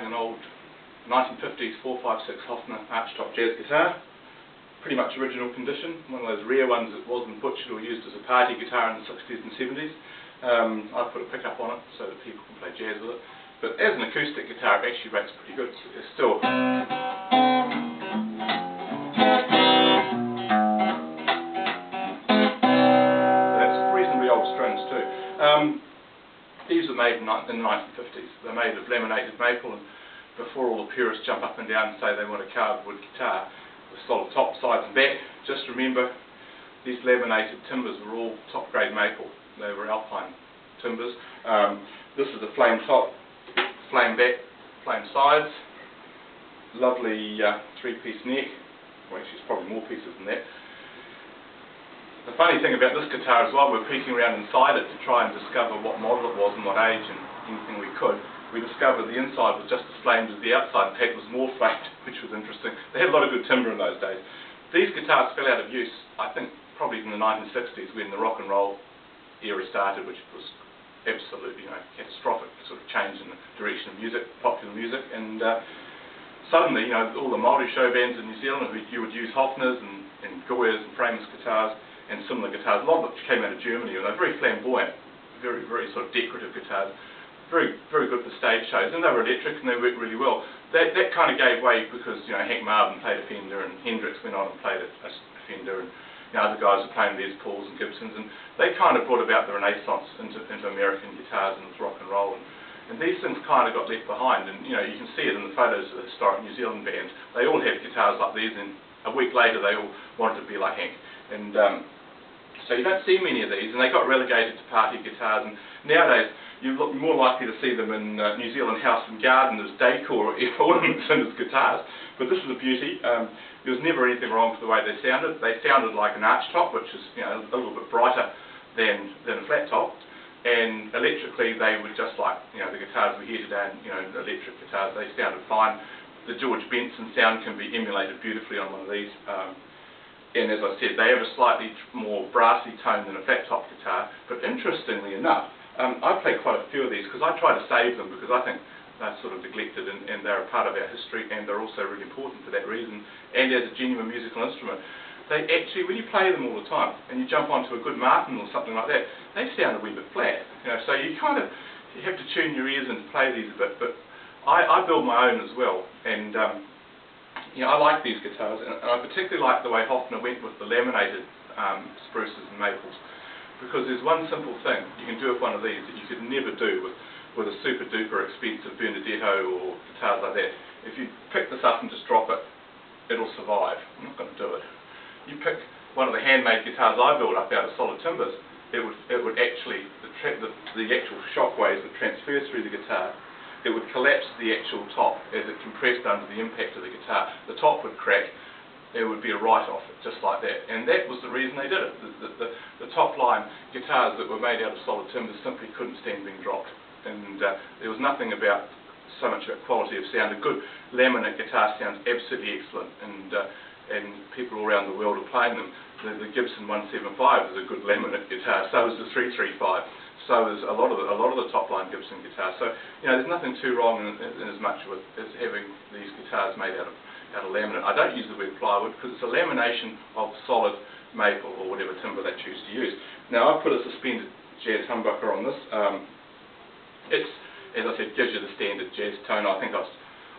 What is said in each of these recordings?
playing an old 1950s 456 Hofner Archtop jazz guitar, pretty much original condition, one of those rare ones that wasn't butchered or used as a party guitar in the 60s and 70s. I put a pickup on it so that people can play jazz with it. But as an acoustic guitar, it actually rates pretty good. It's still strings too. These were made in the 1950s. They're made of laminated maple, and before all the purists jump up and down and say they want a carved wood guitar with solid top, sides and back, just remember these laminated timbers were all top grade maple. They were alpine timbers. This is a flame top, flame back, flame sides, lovely three-piece neck. Well, actually it's probably more pieces than that. The funny thing about this guitar as well, we're peeking around inside it to try and discover what model it was and what age and anything we could. We discovered the inside was just as flamed as the outside. In fact, it was more flamed, which was interesting. They had a lot of good timber in those days. These guitars fell out of use, I think, probably in the 1960s when the rock and roll era started, which was absolutely, catastrophic sort of change in the direction of music, popular music. And suddenly, all the Māori show bands in New Zealand, you would use Hofners and Goyas and Framus guitars and similar guitars. A lot of which came out of Germany, and they're very flamboyant, very, very sort of decorative guitars. Very, very good for stage shows, and they were electric and they worked really well. That kind of gave way because Hank Marvin played a Fender and Hendrix went on and played a Fender, and other guys were playing Les Pauls and Gibsons, and they kind of brought about the Renaissance into American guitars and rock and roll. And these things kind of got left behind, and you can see it in the photos of the historic New Zealand bands. They all had guitars like these, and a week later they all wanted to be like Hank. And so you don't see many of these, and they got relegated to party guitars. And nowadays, you look more likely to see them in New Zealand house and garden as decor ornaments and as guitars. But this is a beauty. There was never anything wrong with the way they sounded. They sounded like an Archtop, which is a little bit brighter than a flat top. And electrically, they were just like the guitars we hear today. Electric guitars. They sounded fine. The George Benson sound can be emulated beautifully on one of these. And as I said, they have a slightly more brassy tone than a flat top guitar. But interestingly enough, I play quite a few of these because I try to save them, because I think they're sort of neglected and they're a part of our history, and they're also really important for that reason. And as a genuine musical instrument, they actually, when you play them all the time and you jump onto a good Martin or something like that, they sound a wee bit flat. So you have to tune your ears and play these a bit. But I build my own as well, and I like these guitars, and I particularly like the way Hofner went with the laminated spruces and maples, because there's one simple thing you can do with one of these that you could never do with a super duper expensive Benedetto or guitars like that. If you pick this up and just drop it, it'll survive. I'm not going to do it. You pick one of the handmade guitars I built up out of solid timbers, it would actually, the actual shock waves that transfer through the guitar, it would collapse the actual top as it compressed under the impact of the guitar. The top would crack. It would be a write-off, just like that. And that was the reason they did it. The top-line guitars that were made out of solid timbers simply couldn't stand being dropped. And there was nothing so much about quality of sound. A good laminate guitar sounds absolutely excellent, and people all around the world are playing them. The Gibson 175 is a good laminate guitar. So is the 335. So is a lot of the top-line Gibson guitars. So there's nothing too wrong in as much as having these guitars made out of laminate. I don't use the word plywood because it's a lamination of solid maple or whatever timber they choose to use. Now I've put a suspended jazz humbucker on this. It's, as I said, gives you the standard jazz tone. I think I was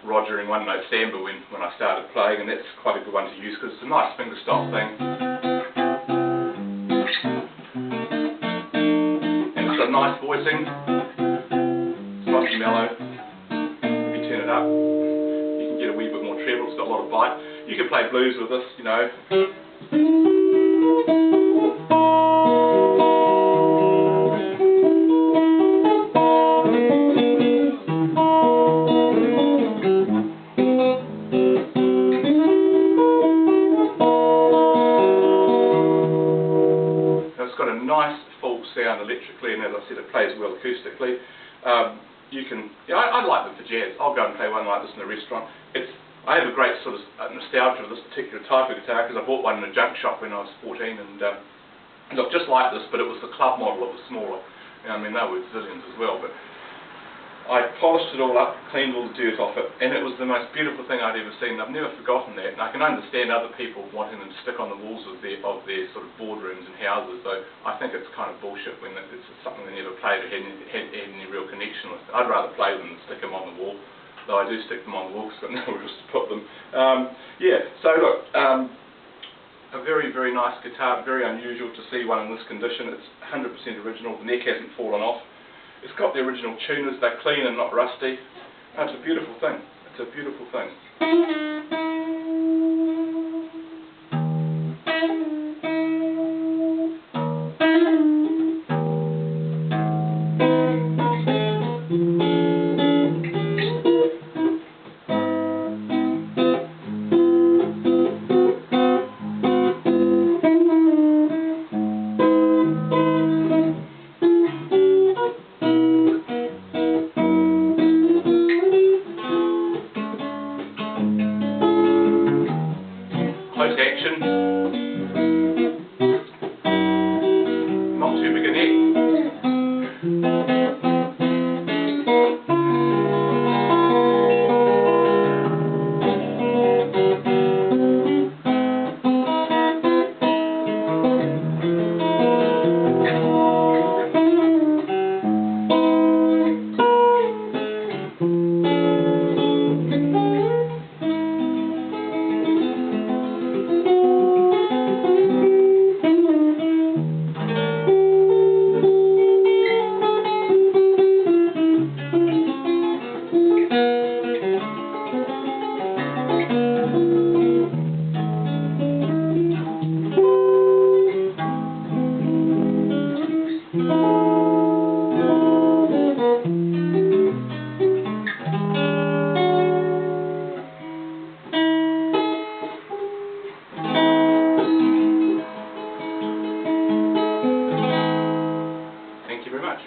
rogering one-note samba when I started playing, and that's quite a good one to use because it's a nice finger-style thing. Nice voicing, it's nice and mellow. If you turn it up, you can get a wee bit more treble. It's got a lot of bite. You can play blues with this, It's got a nice full sound electrically, and as I said, it plays well acoustically. I like them for jazz. I'll go and play one like this in a restaurant. I have a great sort of nostalgia of this particular type of guitar because I bought one in a junk shop when I was 14, and it looked just like this, but it was the club model. It was smaller. They were zillions as well, but I polished it all up, cleaned all the dirt off it, and it was the most beautiful thing I'd ever seen. I've never forgotten that, and I can understand other people wanting them to stick on the walls of their sort of boardrooms and houses, though I think it's kind of bullshit when it's something they never played or had any real connection with. I'd rather play them than stick them on the wall, though I do stick them on the wall because I've got nowhere else to put them. Yeah, so look, a very, very nice guitar, very unusual to see one in this condition. It's 100% original, the neck hasn't fallen off. It's got the original tuners, they're clean and not rusty. It's a beautiful thing. It's a beautiful thing. Close action, not too big a neck. Thank you very much.